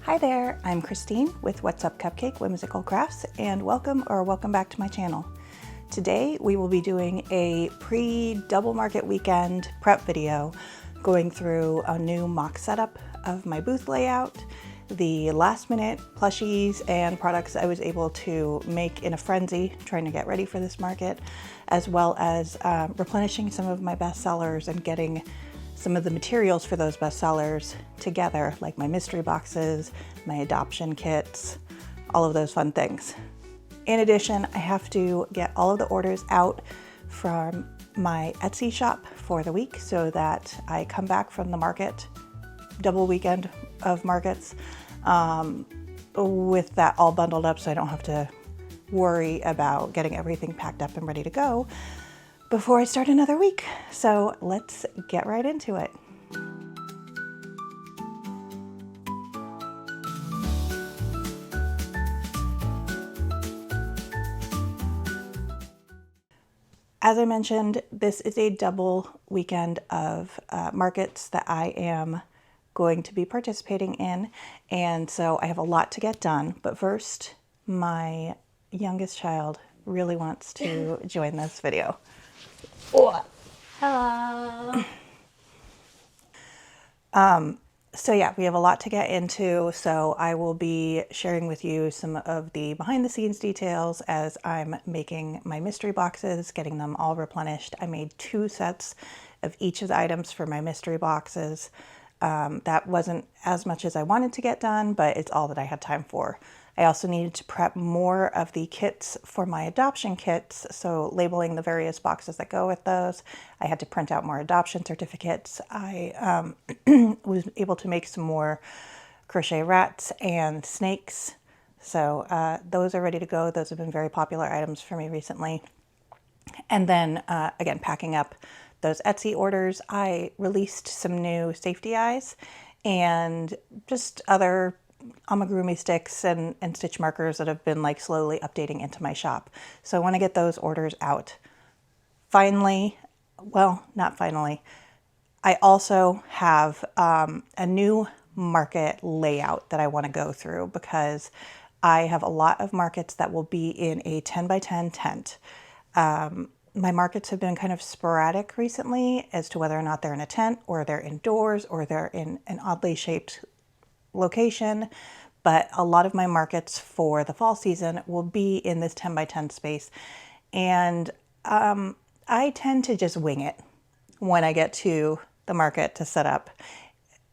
Hi there, I'm Christine with What's Up Cupcake Whimsical Crafts, and welcome back to my channel. Today we will be doing a pre-double market weekend prep video going through a new mock setup of my booth layout, the last minute plushies and products I was able to make in a frenzy trying to get ready for this market, as well as replenishing some of my bestsellers and getting some of the materials for those bestsellers together, like my mystery boxes, my adoption kits, all of those fun things. In addition, I have to get all of the orders out from my Etsy shop for the week so that I come back from the market, double weekend of markets, with that all bundled up so I don't have to worry about getting everything packed up and ready to go before I start another week. So let's get right into it. As I mentioned, this is a double weekend of markets that I am going to be participating in, and so I have a lot to get done. But first, my youngest child really wants to join this video. Oh. Hello. So yeah, we have a lot to get into, so I will be sharing with you some of the behind the scenes details as I'm making my mystery boxes, getting them all replenished. I made 2 sets of each of the items for my mystery boxes. That wasn't as much as I wanted to get done, but it's all that I had time for. I also needed to prep more of the kits for my adoption kits, so labeling the various boxes that go with those. I had to print out more adoption certificates. I was able to make some more crochet rats and snakes. So those are ready to go. Those have been very popular items for me recently. And then again, packing up those Etsy orders, I released some new safety eyes and just other amigurumi sticks and stitch markers that have been like slowly updating into my shop. So I want to get those orders out. Finally, well, not finally, I also have a new market layout that I want to go through because I have a lot of markets that will be in a 10 by 10 tent. My markets have been kind of sporadic recently as to whether or not they're in a tent or they're indoors or they're in an oddly shaped location, but a lot of my markets for the fall season will be in this 10 by 10 space. And I tend to just wing it when I get to the market to set up.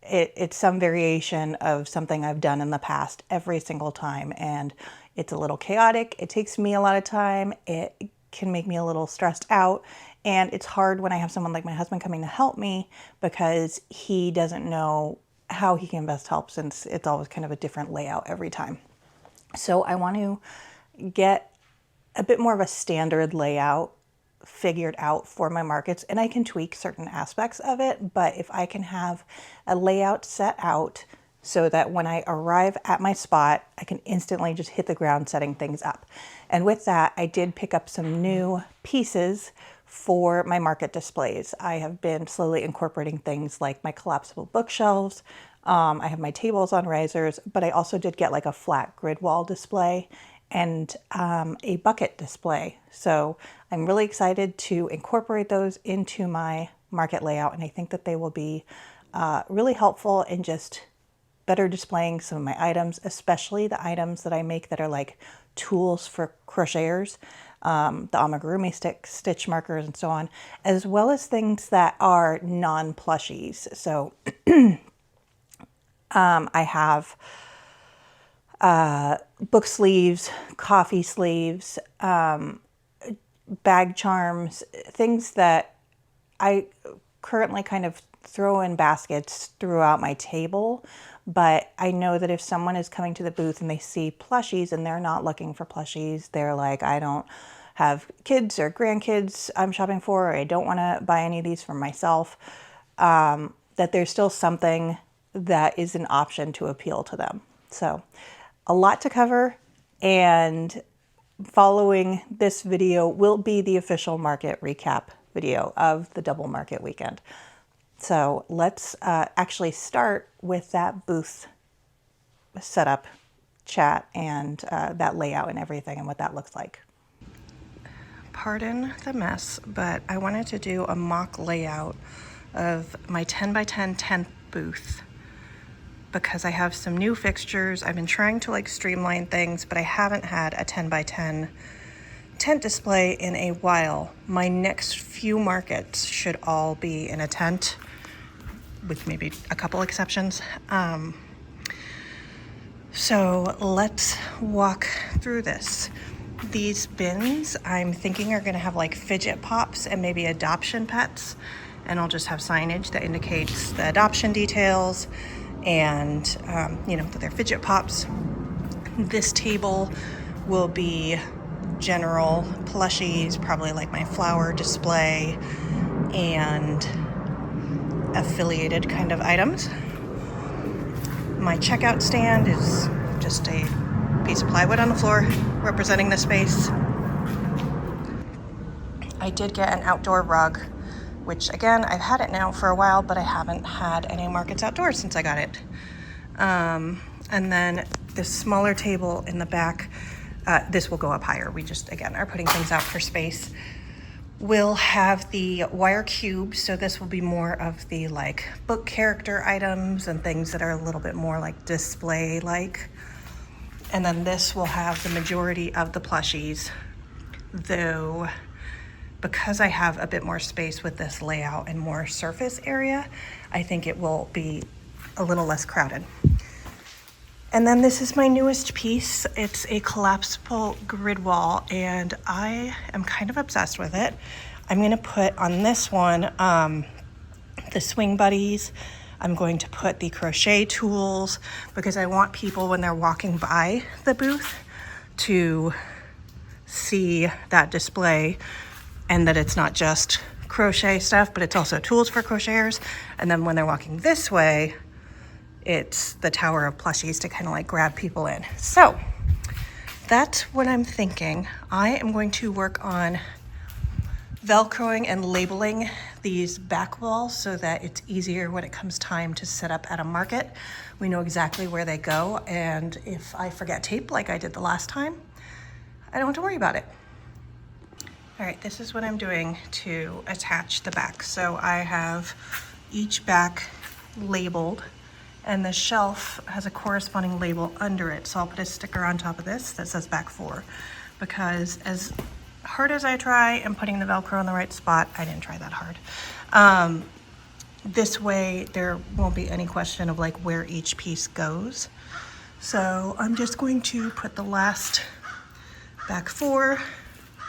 It's some variation of something I've done in the past every single time, and it's a little chaotic. It takes me a lot of time. It can make me a little stressed out, and it's hard when I have someone like my husband coming to help me because he doesn't know how he can best help, since it's always kind of a different layout every time. So I want to get a bit more of a standard layout figured out for my markets, and I can tweak certain aspects of it, but if I can have a layout set out so that when I arrive at my spot, I can instantly just hit the ground setting things up. And with that, I did pick up some new pieces for my market displays. I have been slowly incorporating things like my collapsible bookshelves. I have my tables on risers, but I also did get like a flat grid wall display and a bucket display. So I'm really excited to incorporate those into my market layout, and I think that they will be really helpful in just better displaying some of my items, especially the items that I make that are like tools for crocheters, the amigurumi sticks, stitch markers, and so on, as well as things that are non-plushies. So I have book sleeves, coffee sleeves, bag charms, things that I currently kind of throw in baskets throughout my table. But I know that if someone is coming to the booth and they see plushies and they're not looking for plushies, they're like, I don't have kids or grandkids I'm shopping for, or I don't want to buy any of these for myself, that there's still something that is an option to appeal to them. So a lot to cover, and following this video will be the official market recap video of the double market weekend. So let's actually start with that booth setup chat and that layout and everything and what that looks like. Pardon the mess, but I wanted to do a mock layout of my 10 by 10 tent booth because I have some new fixtures. I've been trying to like streamline things, but I haven't had a 10 by 10 tent display in a while. My next few markets should all be in a tent, with maybe a couple exceptions. So let's walk through this. These bins I'm thinking are gonna have like fidget pops and maybe adoption pets, and I'll just have signage that indicates the adoption details and that they're fidget pops. This table will be general plushies, probably like my flower display and affiliated kind of items. My checkout stand is just a piece of plywood on the floor representing the space. I did get an outdoor rug, which again, I've had it now for a while, but I haven't had any markets outdoors since I got it. And then this smaller table in the back, this will go up higher. We just, again, are putting things out for space. We'll have the wire cube, so this will be more of the like book character items and things that are a little bit more like display like. And then this will have the majority of the plushies, though because I have a bit more space with this layout and more surface area, I think it will be a little less crowded. And then this is my newest piece. It's a collapsible grid wall, and I am kind of obsessed with it. I'm gonna put on this one the swing buddies. I'm going to put the crochet tools because I want people when they're walking by the booth to see that display and that it's not just crochet stuff, but it's also tools for crocheters. And then when they're walking this way, it's the tower of plushies to kind of like grab people in. So that's what I'm thinking. I am going to work on Velcroing and labeling these back walls so that it's easier when it comes time to set up at a market. We know exactly where they go, and if I forget tape like I did the last time, I don't have to worry about it. All right, this is what I'm doing to attach the back. So I have each back labeled, and the shelf has a corresponding label under it. So I'll put a sticker on top of this that says back 4, because as hard as I try and putting the Velcro in the right spot, I didn't try that hard. This way there won't be any question of like where each piece goes. So I'm just going to put the last back 4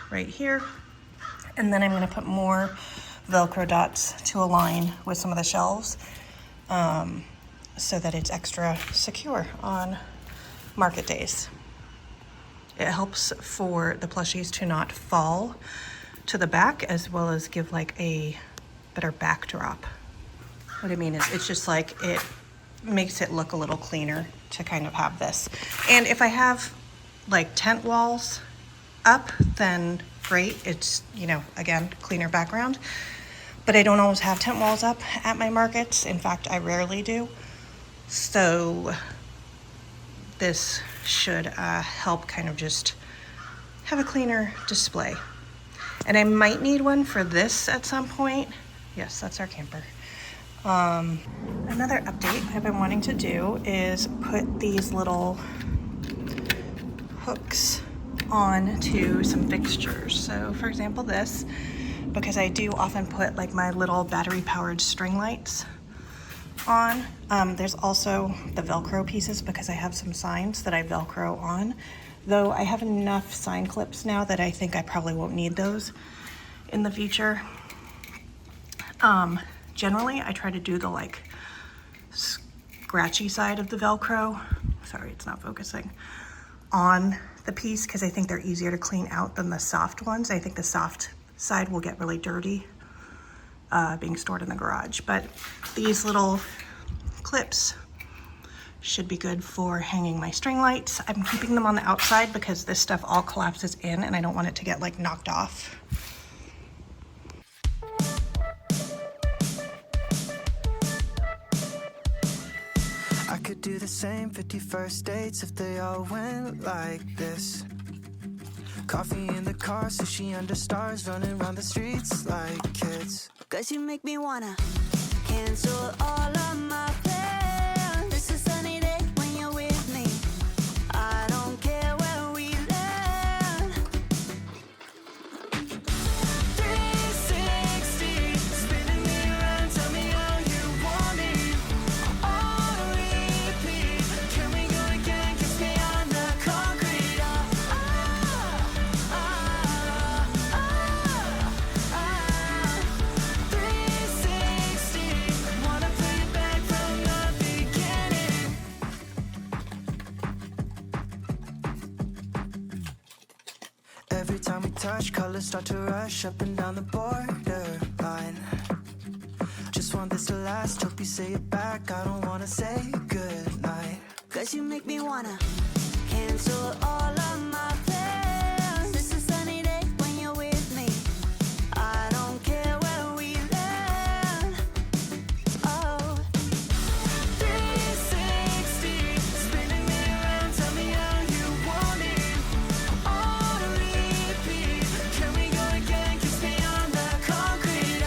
right here, and then I'm going to put more Velcro dots to align with some of the shelves so that it's extra secure on market days. It helps for the plushies to not fall to the back, as well as give like a better backdrop. What I mean is it's just like it makes it look a little cleaner to kind of have this. And if I have like tent walls up, then great. It's, again, cleaner background. But I don't always have tent walls up at my markets. In fact, I rarely do. So this should help kind of just have a cleaner display. And I might need one for this at some point. Yes, that's our camper. Another update I've been wanting to do is put these little hooks onto some fixtures. So for example, this, because I do often put like my little battery powered string lights on. There's also the Velcro pieces because I have some signs that I Velcro on, though I have enough sign clips now that I think I probably won't need those in the future. Generally, I try to do the like scratchy side of the Velcro. Sorry, it's not focusing on the piece because I think they're easier to clean out than the soft ones. I think the soft side will get really dirty being stored in the garage, but these little clips should be good for hanging my string lights. I'm keeping them on the outside because this stuff all collapses in and I don't want it to get like knocked off. could do the same 51st dates if they all went like this. Coffee in the car, sushi under stars, running around the streets like kids. 'Cause you make me wanna cancel all of my plans. It's a sunny day when you're with me. I don't care where we land. 360, spinning me around, tell me how you want me. On repeat, can we go again, kiss me on the concrete. 360, wanna play it back from the beginning. Every time we touch, colors start to rush up and down the borderline. Just want this to last, hope you say it back, I don't wanna say goodnight. 'Cause you make me wanna cancel all of my plans. It's a sunny day when you're with me. I don't care where we land. Oh, 360, spinning me around, tell me how you want me. On repeat, can we go again, kiss me on the concrete.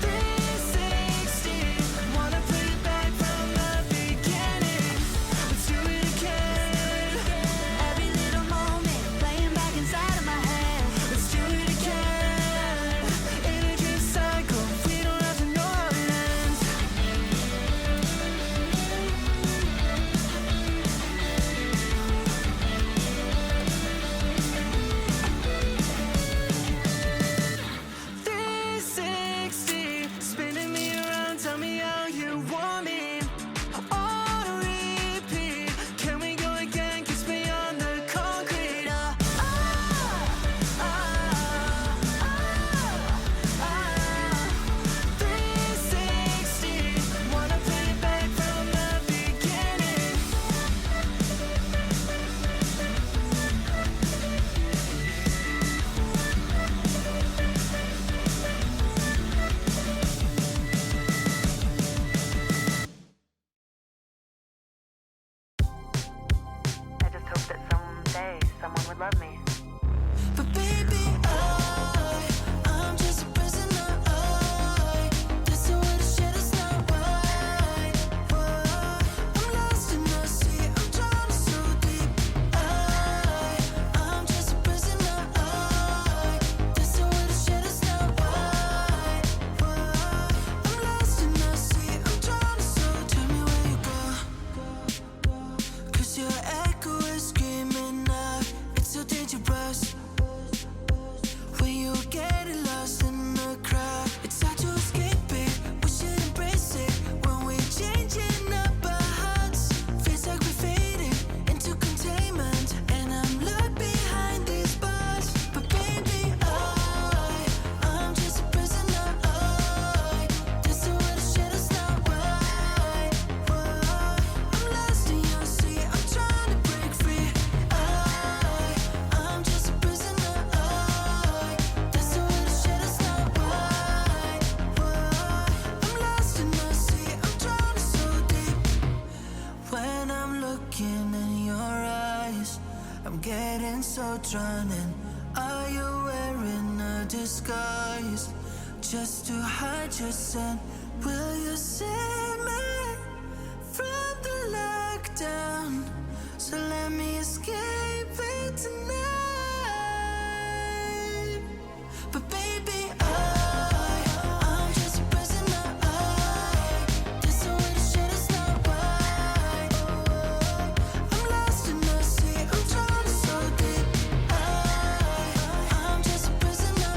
360, wanna play it back from the beginning. Let's do it again. every little moment playing back inside of my head. Let's do it again. Energy cycle, we don't have to know how it ends. Three 360, spinning me around, tell me how you want me. On repeat, can we go again, kiss me on the concrete. 360, wanna play it back from the beginning. I just hope that someday someone would love me. But baby, I'm just a prisoner. This is what the shit is not right. I'm lost in the sea, I'm drowning so deep. I'm just a prisoner. This is what the shit is not right. I'm lost in the sea, I'm drowning so. Tell me where you go, 'cause your echo is screaming out. It's so dangerous when you get lost in the crowd. It's hard to escape it, we should embrace it. When we're changing up our hearts, feels like we're fading into containment. And I'm locked behind these bars. But baby, I'm just a prisoner. This is what the shit is not right. I'm lost in your sea, I'm trying to break free. I'm just a prisoner. This is what the shit is not right. I'm lost in the sea, I'm drowning so deep. When I'm looking in your eyes, I'm getting so drawn in. Are you wearing a disguise just to hide your scent? Will you save me from the lockdown? So let me escape it tonight. But baby, I'm just a prisoner. This is what the shit is not right. I'm lost in the sea, I'm drowning so deep. I'm just a prisoner.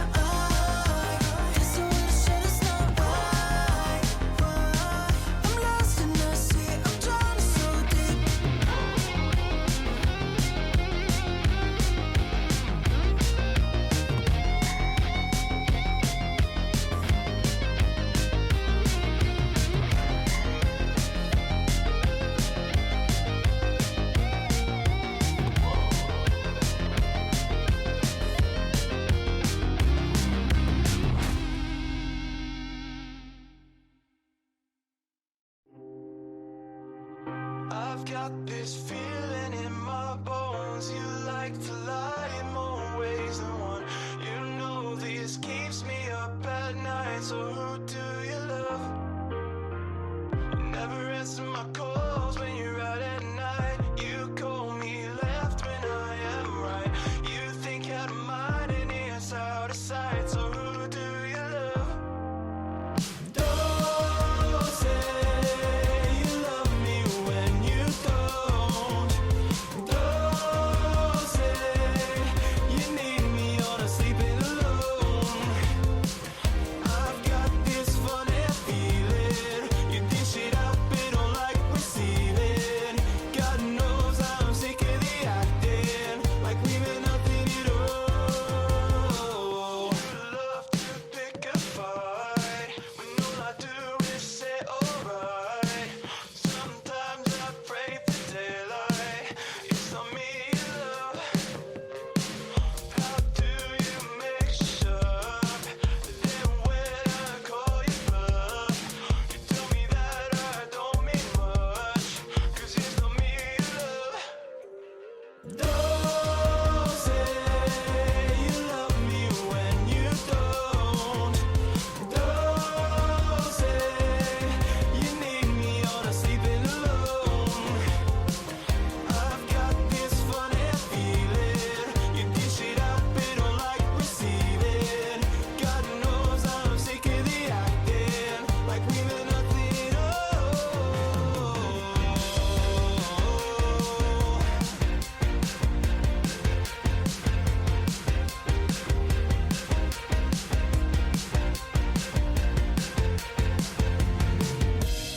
This is what the shit is not right. I'm lost in the sea, I'm drowning so deep. I've got this feeling in my bones. You like to lie in more ways than one. You know this keeps me up at night. So who do you love? You never answer my calls when you're out at night. You call me left when I am right. You think out of mind and it's out of sight. So who do you love? Don't say you love me when you don't. Don't say you need me on a sleeping alone. I've got this funny feeling. You dish it out, but don't like receiving. God knows I'm sick of the acting, like we meant nothing at all. You love to pick a fight when all I do is say alright. Sometimes I pray for daylight. It's not me you love. How do you make sure that when I call you bluff, you tell me that I don't mean much? 'Cause it's not me you love. Don't say you love me when you don't. Don't say you need me on a sleeping alone. I've got this funny feeling. You dish it out, but don't like receiving. God knows I'm sick of the acting, like we meant nothing at all.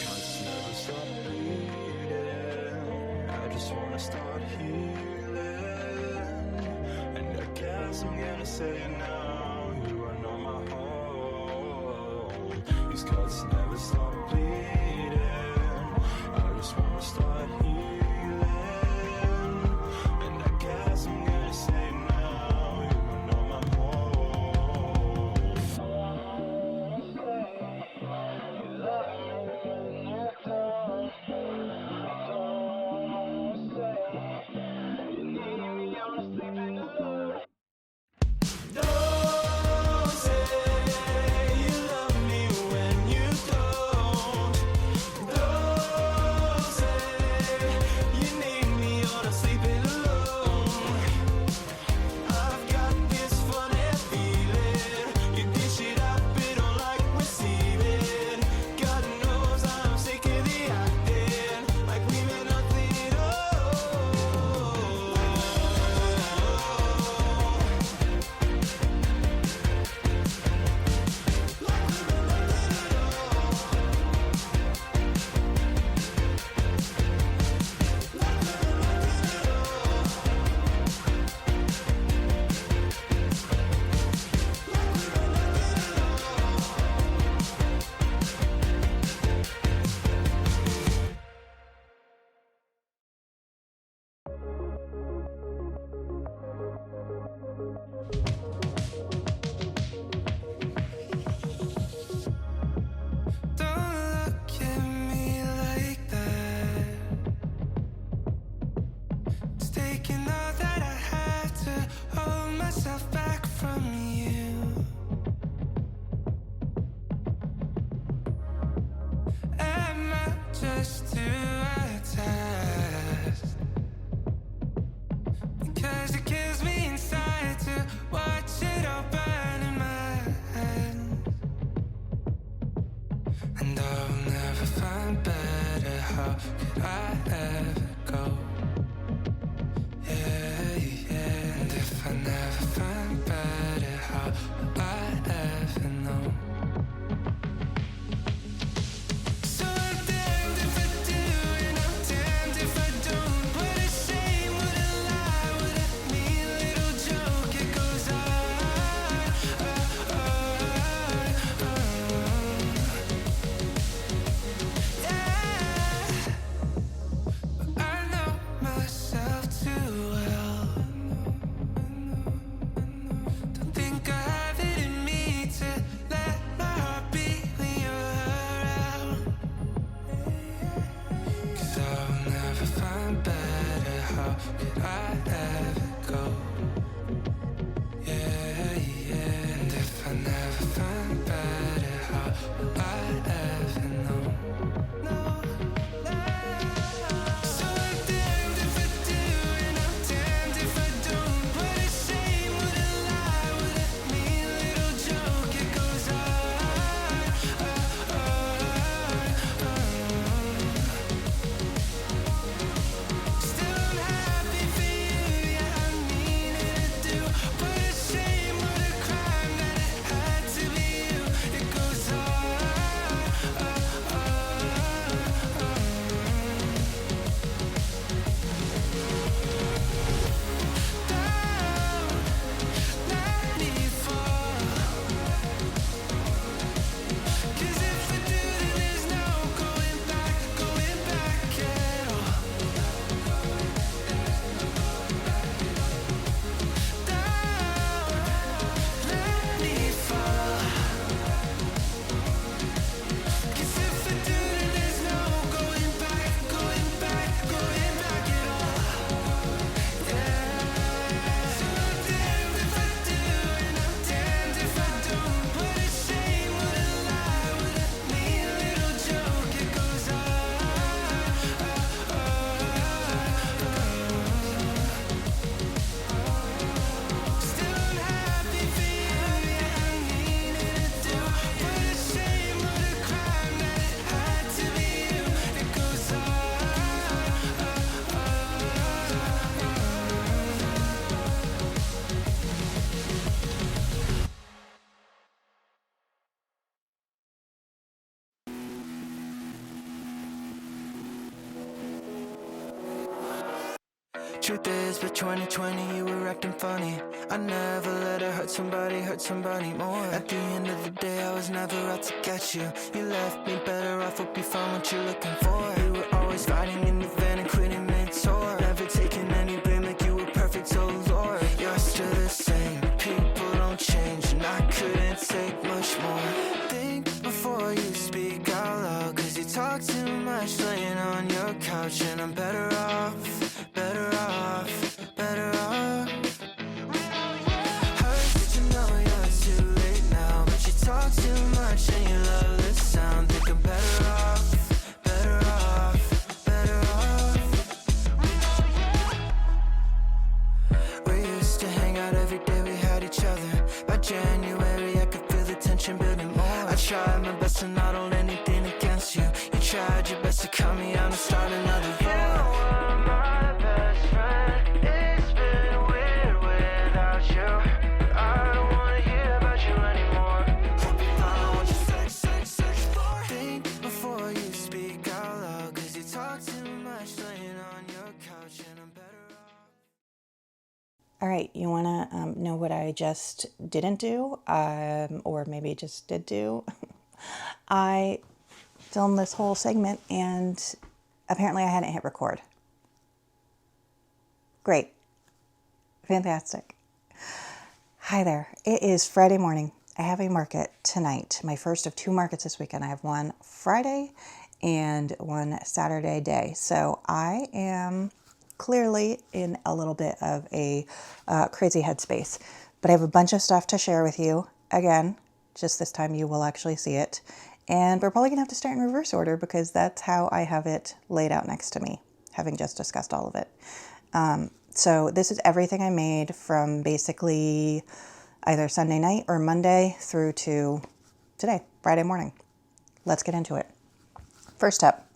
Cuts never stop bleeding. I just wanna start healing. And I guess I'm gonna say it now. You are not my home. These cuts never stop bleeding. I just wanna start healing. And I guess I'm gonna say it now. You are not my Don't say you love me when you don't. Don't say you need me on a sleeping alone. I've got this funny feeling. You dish it out, but don't like receiving. God knows I'm sick of the acting, like we meant nothing at all. Don't look at me like that. It's taking all that I had to hold myself back from you. Am I just too attached? Because it kills me inside to watch it all burn in my hands. And I'll never find better. How could I ever go? Yeah, yeah. And if I never find better, how will I ever know? So I'm damned if I do, and I'm damned if I don't. What a shame, what a lie, what a mean little joke. It goes on. Yeah. I know Truth is, but 2020 you were acting funny. I never let her hurt somebody more. At the end of the day, I was never out to get you. You left me better off, hope you found what you're looking for. You were always fighting in the van and quitting mid-tour. Never taking any blame like you were perfect, oh Lord. You're still the same, people don't change, and I couldn't take much more. Think before you speak out loud, cause you talk too much laying on your couch. And I'm better off, better off, better off. Hurt that you know you're too late now, but you talk too much and you love the sound. Think I'm better off, better off, better off. We used to hang out every day, we had each other. By January I could feel the tension building more. I tried my best to not hold anything against you. You tried your best to cut me out and start another war. All right, you want to know what I just didn't do, or maybe just did do? I filmed this whole segment and apparently I hadn't hit record. Great. Fantastic. Hi there. It is Friday morning. I have a market tonight, my first of 2 markets this weekend. I have one Friday and one Saturday day. So I am clearly in a little bit of a crazy headspace, but I have a bunch of stuff to share with you. Again, just this time you will actually see it. And we're probably gonna have to start in reverse order because that's how I have it laid out next to me, having just discussed all of it. So this is everything I made from basically either Sunday night or Monday through to today, Friday morning. Let's get into it. First up,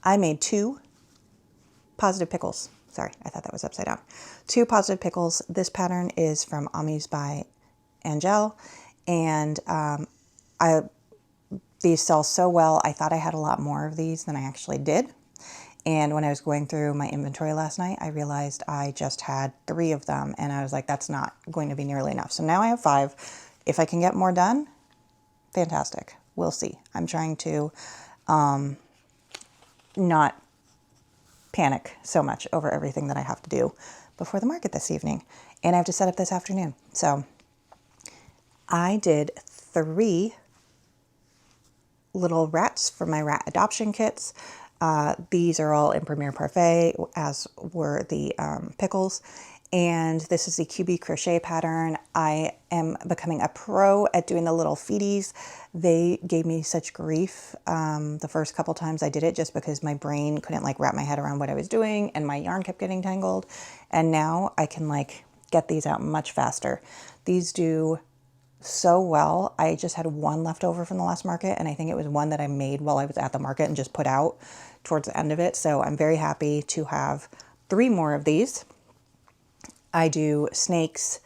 I made 2 positive pickles. Sorry, I thought that was upside down. 2 positive pickles. This pattern is from Amis by Angel, and these sell so well. I thought I had a lot more of these than I actually did. And when I was going through my inventory last night, I realized I just had 3 of them, and I was like, that's not going to be nearly enough. So now I have 5. If I can get more done, fantastic. We'll see. I'm trying to not panic so much over everything that I have to do before the market this evening. And I have to set up this afternoon. So I did 3 little rats for my rat adoption kits. These are all in Premier Parfait, as were the pickles. And this is the QB crochet pattern. I am becoming a pro at doing the little feeties. They gave me such grief the first couple times I did it, just because my brain couldn't like wrap my head around what I was doing and my yarn kept getting tangled. And now I can like get these out much faster. These do so well. I just had 1 left over from the last market, and I think it was one that I made while I was at the market and just put out towards the end of it. So I'm very happy to have 3 more of these. I do snakes,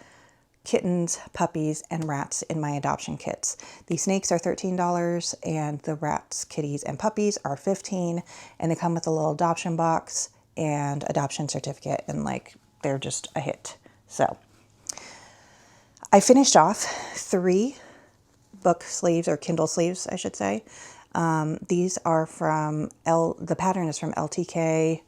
kittens, puppies, and rats in my adoption kits. The snakes are $13 and the rats, kitties, and puppies are $15, and they come with a little adoption box and adoption certificate, and like they're just a hit. So I finished off 3 book sleeves, or Kindle sleeves, I should say. These are from the pattern is from LTK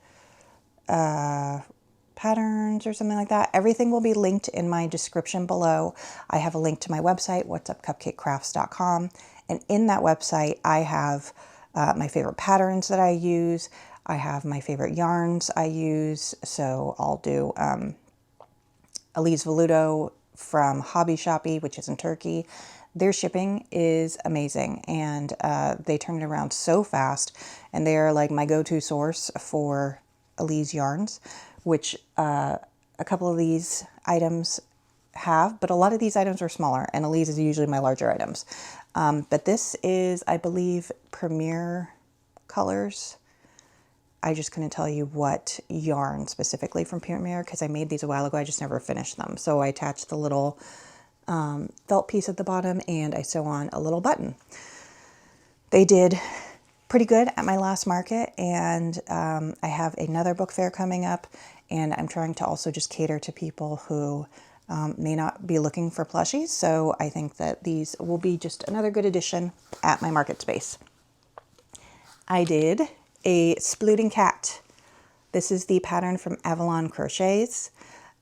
patterns or something like that. Everything will be linked in my description below. I have a link to my website, whatsupcupcakecrafts.com. And in that website, I have my favorite patterns that I use. I have my favorite yarns I use. So I'll do Elise Veludo from Hobby Shoppy, which is in Turkey. Their shipping is amazing, and they turn it around so fast, and they're like my go-to source for Elise yarns, which a couple of these items have, but a lot of these items are smaller, and Elise is usually my larger items. But this is, I believe, Premier colors. I just couldn't tell you what yarn specifically from Premier because I made these a while ago. I just never finished them. So I attached the little felt piece at the bottom, and I sew on a little button. They did pretty good at my last market, and I have another book fair coming up, and I'm trying to also just cater to people who may not be looking for plushies. So I think that these will be just another good addition at my market space. I did a splooting cat. This is the pattern from Avalon Crochets,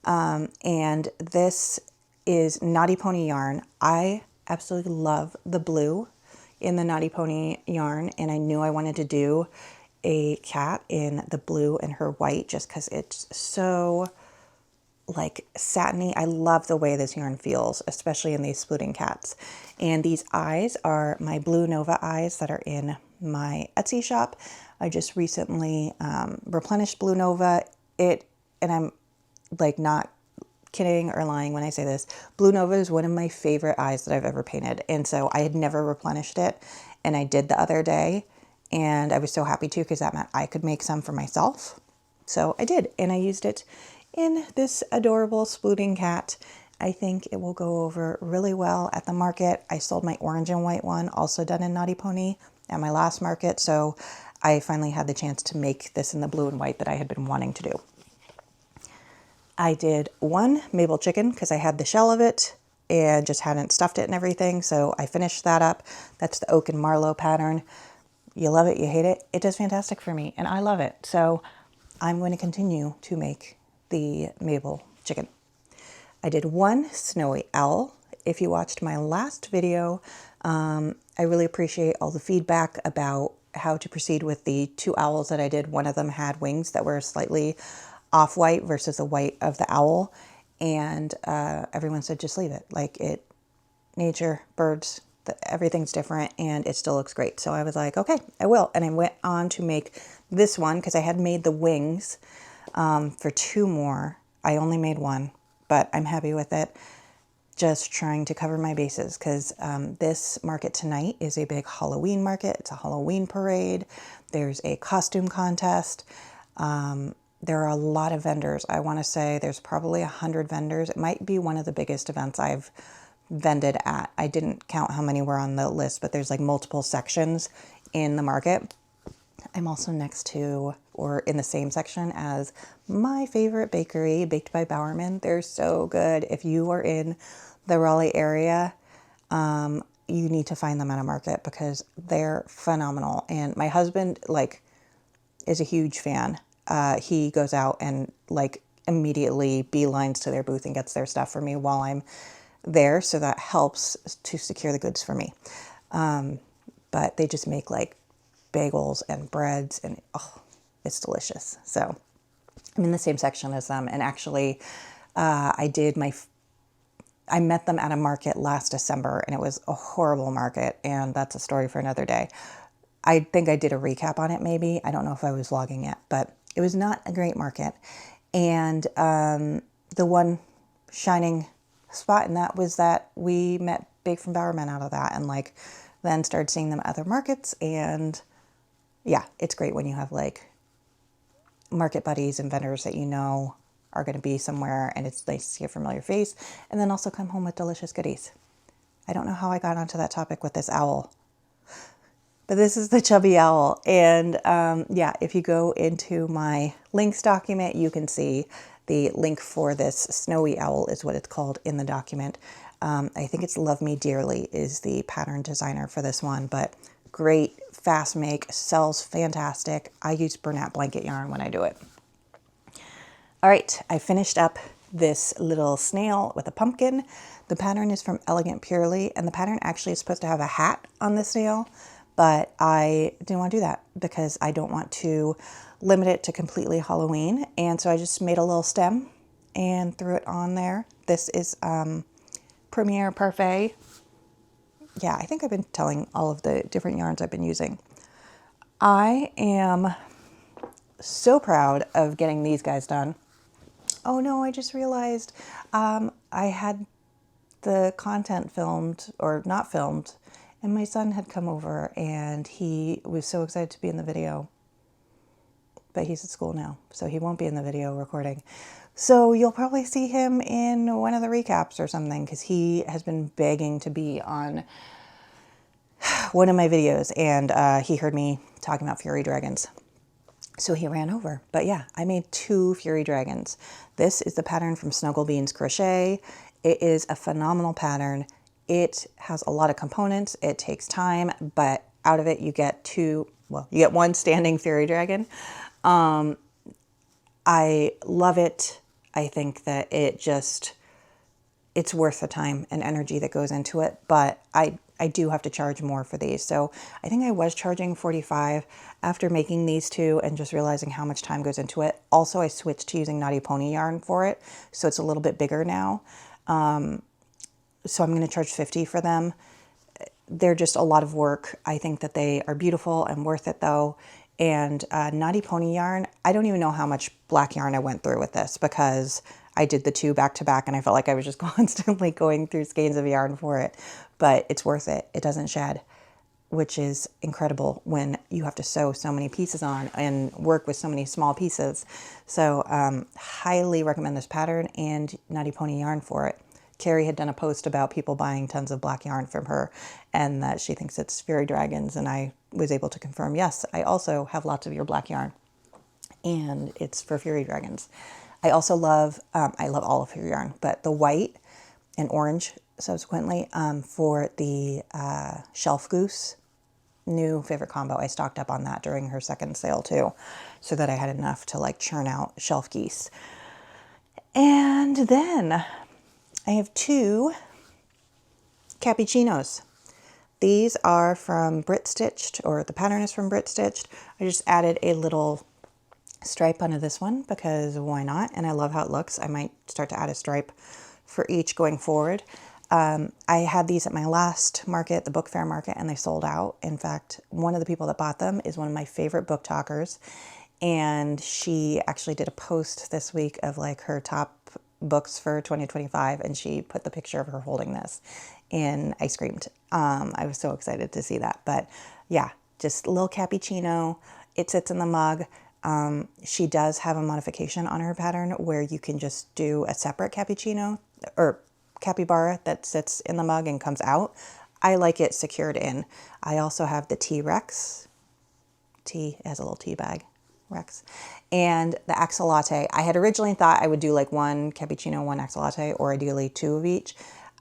and this is Naughty Pony yarn. I absolutely love the blue in the Naughty Pony yarn, and I knew I wanted to do a cat in the blue and her white just because it's so like satiny. I love the way this yarn feels, especially in these splooting cats. And these eyes are my Blue Nova eyes that are in my Etsy shop. I just recently replenished Blue Nova. And I'm like not kidding or lying when I say this. Blue Nova is one of my favorite eyes that I've ever painted. And so I had never replenished it. And I did the other day. And I was so happy to, because that meant I could make some for myself. So I did. And I used it in this adorable splooting cat. I think it will go over really well at the market. I sold my orange and white one, also done in Naughty Pony, at my last market. So I finally had the chance to make this in the blue and white that I had been wanting to do. I did one Mabel chicken because I had the shell of it and just hadn't stuffed it and everything. So I finished that up. That's the Oak and Marlowe pattern. You love it, you hate it. It does fantastic for me, and I love it. So I'm going to continue to make the Mabel chicken. I did one snowy owl. If you watched my last video, I really appreciate all the feedback about how to proceed with the two owls that I did. One of them had wings that were slightly off-white versus the white of the owl. And everyone said, just leave it. Like nature, birds, everything's different and it still looks great. So I was like, okay, I will. And I went on to make this one because I had made the wings for two more. I only made one, but I'm happy with it. Just trying to cover my bases because this market tonight is a big Halloween market. It's a Halloween parade. There's a costume contest. There are a lot of vendors. I want to say there's probably 100 vendors. It might be one of the biggest events I've vended at. I didn't count how many were on the list, but there's like multiple sections in the market. I'm also next to, or in the same section as, my favorite bakery, Baked by Bowerman. They're so good. If you are in the Raleigh area, you need to find them at a market because they're phenomenal. And my husband is a huge fan. He goes out and immediately beelines to their booth and gets their stuff for me while I'm there. So that helps to secure the goods for me. But they just make bagels and breads and it's delicious. So I'm in the same section as them. And actually, I met them at a market last December and it was a horrible market. And that's a story for another day. I think I did a recap on it maybe. I don't know if I was vlogging it, but it was not a great market. And the one shining spot in that was that we met Big from Bowerman out of that and then started seeing them at other markets. And yeah, it's great when you have market buddies and vendors that you know are going to be somewhere and it's nice to see a familiar face and then also come home with delicious goodies. I don't know how I got onto that topic with this owl, but this is the chubby owl. And yeah, if you go into my links document, you can see the link for this snowy owl is what it's called in the document. I think it's Love Me Dearly is the pattern designer for this one, but great, fast make, sells fantastic. I use Bernat blanket yarn when I do it. All right, I finished up this little snail with a pumpkin. The pattern is from Elegant Purely, and the pattern actually is supposed to have a hat on the snail, but I didn't want to do that because I don't want to limit it to completely Halloween. And so I just made a little stem and threw it on there. This is Premier Parfait. Yeah, I think I've been telling all of the different yarns I've been using. I am so proud of getting these guys done. Oh no, I just realized I had the content filmed or not filmed, and my son had come over and he was so excited to be in the video. But he's at school now, so he won't be in the video recording. So you'll probably see him in one of the recaps or something because he has been begging to be on one of my videos, and he heard me talking about Fury Dragons. So he ran over. But yeah, I made 2 Fury Dragons. This is the pattern from Snugglebeans Crochet. It is a phenomenal pattern. It has a lot of components. It takes time, but out of it you get 2, well, you get 1 standing Fury Dragon. I love it. I think that it's worth the time and energy that goes into it, but I do have to charge more for these. So I think I was charging $45 after making these 2 and just realizing how much time goes into it. Also, I switched to using Naughty Pony yarn for it, so it's a little bit bigger now. So I'm going to charge $50 for them. They're just a lot of work. I think that they are beautiful and worth it though. And Naughty Pony yarn, I don't even know how much black yarn I went through with this, because I did the 2 back to back and I felt like I was just constantly going through skeins of yarn for it. But it's worth it. It doesn't shed, which is incredible when you have to sew so many pieces on and work with so many small pieces. So highly recommend this pattern and Naughty Pony yarn for it. Carrie had done a post about people buying tons of black yarn from her and that she thinks it's Fury Dragons, and I was able to confirm, yes, I also have lots of your black yarn and it's for Fury Dragons. I also love, I love all of your yarn, but the white and orange subsequently for the Shelf Goose, new favorite combo. I stocked up on that during her second sale too, so that I had enough to like churn out shelf geese. And then I have 2 cappuccinos. These are from Brit Stitched, or the pattern is from Brit Stitched. I just added a little stripe onto this one because why not? And I love how it looks. I might start to add a stripe for each going forward. I had these at my last market, the book fair market, and they sold out. In fact, one of the people that bought them is one of my favorite book talkers. And she actually did a post this week of like her top books for 2025, and she put the picture of her holding this, and I screamed. I was so excited to see that. But yeah, just a little cappuccino. It sits in the mug. She does have a modification on her pattern where you can just do a separate cappuccino or capybara that sits in the mug and comes out. I like it secured in. I also have the tea Rex. Tea has a little tea bag. Rex, and the axolotl. I had originally thought I would do like 1 cappuccino, 1 axolotl, or ideally 2 of each.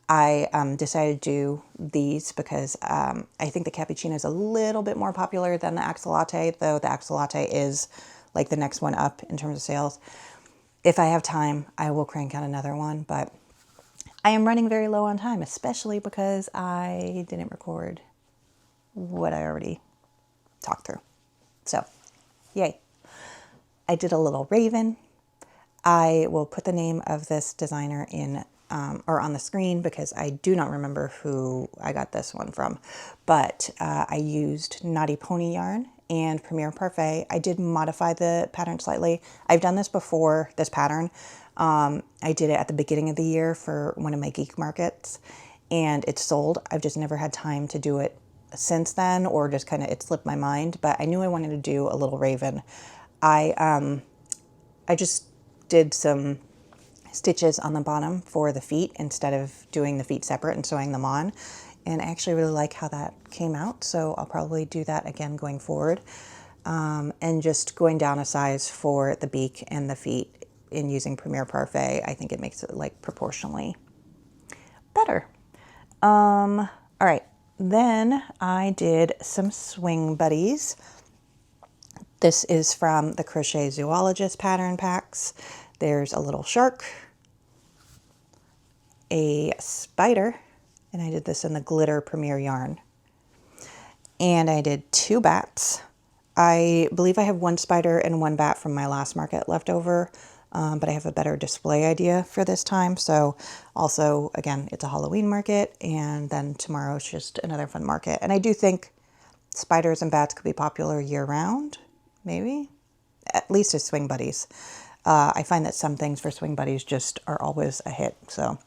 I decided to do these because I think the cappuccino is a little bit more popular than the axolotl, though the axolotl is like the next one up in terms of sales. If I have time, I will crank out another one, but I am running very low on time, especially because I didn't record what I already talked through. So, yay. I did a little raven. I will put the name of this designer in or on the screen because I do not remember who I got this one from, but I used Naughty Pony yarn and Premier Parfait. I did modify the pattern slightly. I've done this before, this pattern. I did it at the beginning of the year for one of my geek markets and it sold. I've just never had time to do it since then, or just kind of, it slipped my mind, but I knew I wanted to do a little raven. I just did some stitches on the bottom for the feet instead of doing the feet separate and sewing them on. And I actually really like how that came out. So I'll probably do that again going forward. And just going down a size for the beak and the feet in using Premier Parfait. I think it makes it like proportionally better. All right. Then I did some swing buddies. This is from the Crochet Zoologist pattern packs. There's a little shark, a spider, and I did this in the glitter Premier yarn. And I did 2 bats. I believe I have 1 spider and 1 bat from my last market left over, but I have a better display idea for this time. So also, again, it's a Halloween market, and then tomorrow's just another fun market. And I do think spiders and bats could be popular year-round. Maybe, at least as swing buddies. I find that some things for swing buddies just are always a hit. So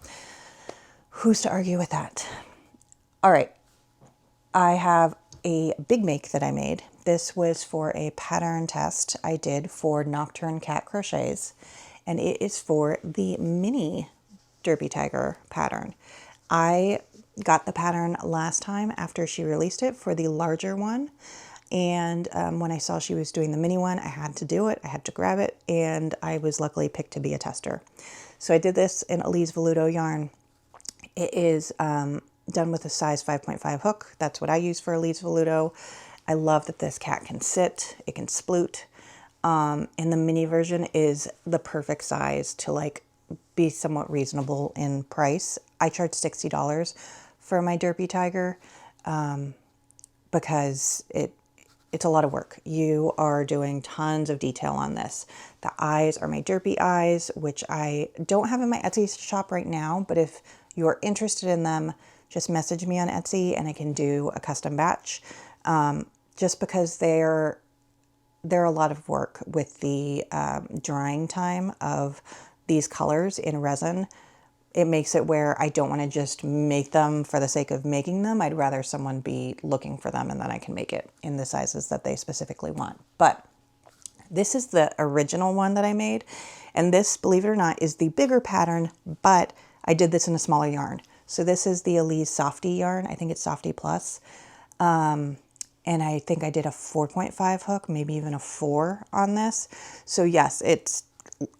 who's to argue with that? All right. I have a big make that I made. This was for a pattern test I did for Nocturne Cat Crochets. And it is for the mini Derby Tiger pattern. I got the pattern last time after she released it for the larger one. And when I saw she was doing the mini one, I had to do it. I had to grab it, and I was luckily picked to be a tester. So I did this in Elise Velluto yarn. It is done with a size 5.5 hook. That's what I use for Elise Velluto. I love that this cat can sit, it can sploot. And the mini version is the perfect size to like be somewhat reasonable in price. I charge $60 for my Derpy Tiger because it's a lot of work. You are doing tons of detail on this. The eyes are my Derpy eyes, which I don't have in my Etsy shop right now, but if you're interested in them, just message me on Etsy and I can do a custom batch. Just because they're a lot of work with the drying time of these colors in resin. It makes it where I don't want to just make them for the sake of making them. I'd rather someone be looking for them and then I can make it in the sizes that they specifically want. But this is the original one that I made. And this, believe it or not, is the bigger pattern, but I did this in a smaller yarn. So this is the Elise Softy yarn. I think it's Softy Plus. And I think I did a 4.5 hook, maybe even a 4 on this. So yes, it's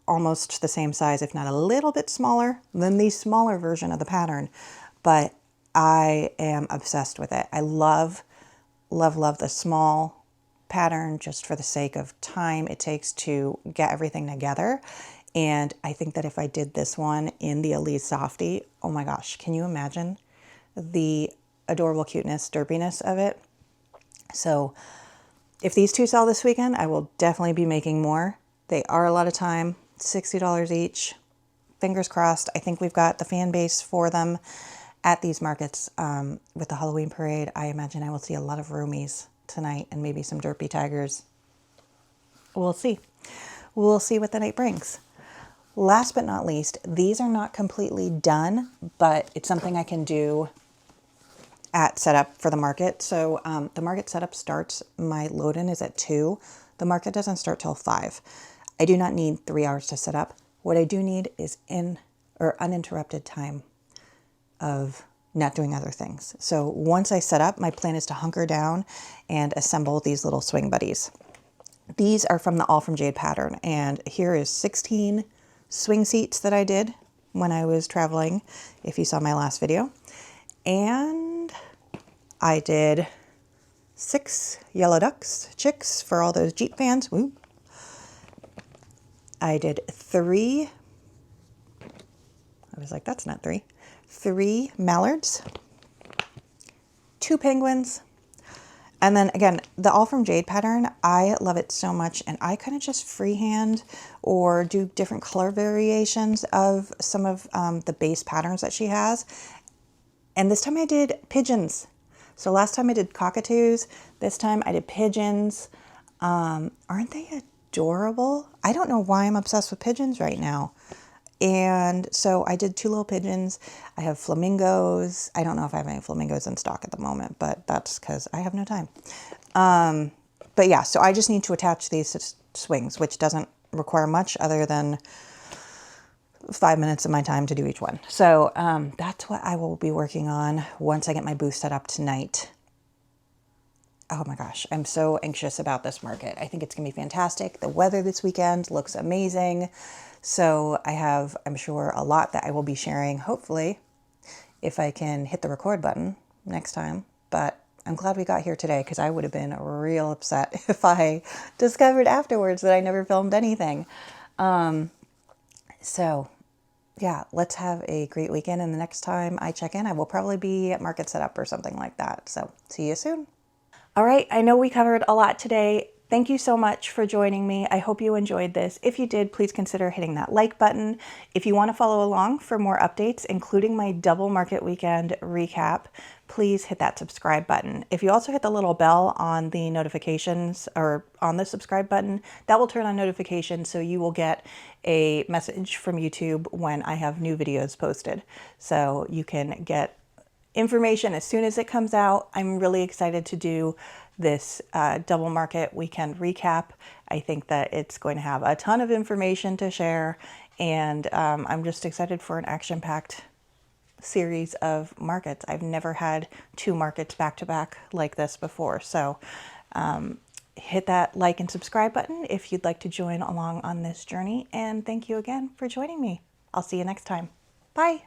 almost the same size, if not a little bit smaller than the smaller version of the pattern, but I am obsessed with it. I love, love, love the small pattern just for the sake of time it takes to get everything together. And I think that if I did this one in the Elise Softy, oh my gosh, can you imagine the adorable cuteness, derpiness of it? So if these two sell this weekend, I will definitely be making more. They are a lot of time, $60 each. Fingers crossed. I think we've got the fan base for them at these markets. With the Halloween parade, I imagine I will see a lot of roomies tonight and maybe some Derpy Tigers. We'll see. We'll see what the night brings. Last but not least, these are not completely done, but it's something I can do at setup for the market. So the market setup starts, my load-in is at 2. The market doesn't start till 5. I do not need 3 hours to set up. What I do need is uninterrupted time of not doing other things. So once I set up, my plan is to hunker down and assemble these little swing buddies. These are from the All From Jade pattern, and here is 16 swing seats that I did when I was traveling, if you saw my last video. And I did 6 yellow ducks, chicks for all those Jeep fans. Woo. I did 3, I was like, that's not 3. 3 mallards, 2 penguins, and then again, the All From Jade pattern, I love it so much, and I kind of just freehand or do different color variations of some of the base patterns that she has. And this time I did pigeons. So last time I did cockatoos, this time I did pigeons. Aren't they adorable? I don't know why I'm obsessed with pigeons right now. And so I did 2 little pigeons. I have flamingos. I don't know if I have any flamingos in stock at the moment, but that's because I have no time. But yeah, so I just need to attach these swings, which doesn't require much other than 5 minutes of my time to do each one. So that's what I will be working on once I get my booth set up tonight. Oh my gosh, I'm so anxious about this market. I think it's gonna be fantastic. The weather this weekend looks amazing. So I have, I'm sure, a lot that I will be sharing, hopefully, if I can hit the record button next time. But I'm glad we got here today because I would have been real upset if I discovered afterwards that I never filmed anything. So yeah, let's have a great weekend. And the next time I check in, I will probably be at market setup or something like that. So see you soon. All right, I know we covered a lot today. Thank you so much for joining me. I hope you enjoyed this. If you did, please consider hitting that like button. If you want to follow along for more updates, including my double market weekend recap, please hit that subscribe button. If you also hit the little bell on the notifications or on the subscribe button, that will turn on notifications so you will get a message from YouTube when I have new videos posted. So you can get information as soon as it comes out. I'm really excited to do this double market weekend recap. I think that it's going to have a ton of information to share, and I'm just excited for an action-packed series of markets. I've never had 2 markets back to back like this before. So hit that like and subscribe button if you'd like to join along on this journey. And thank you again for joining me. I'll see you next time. Bye.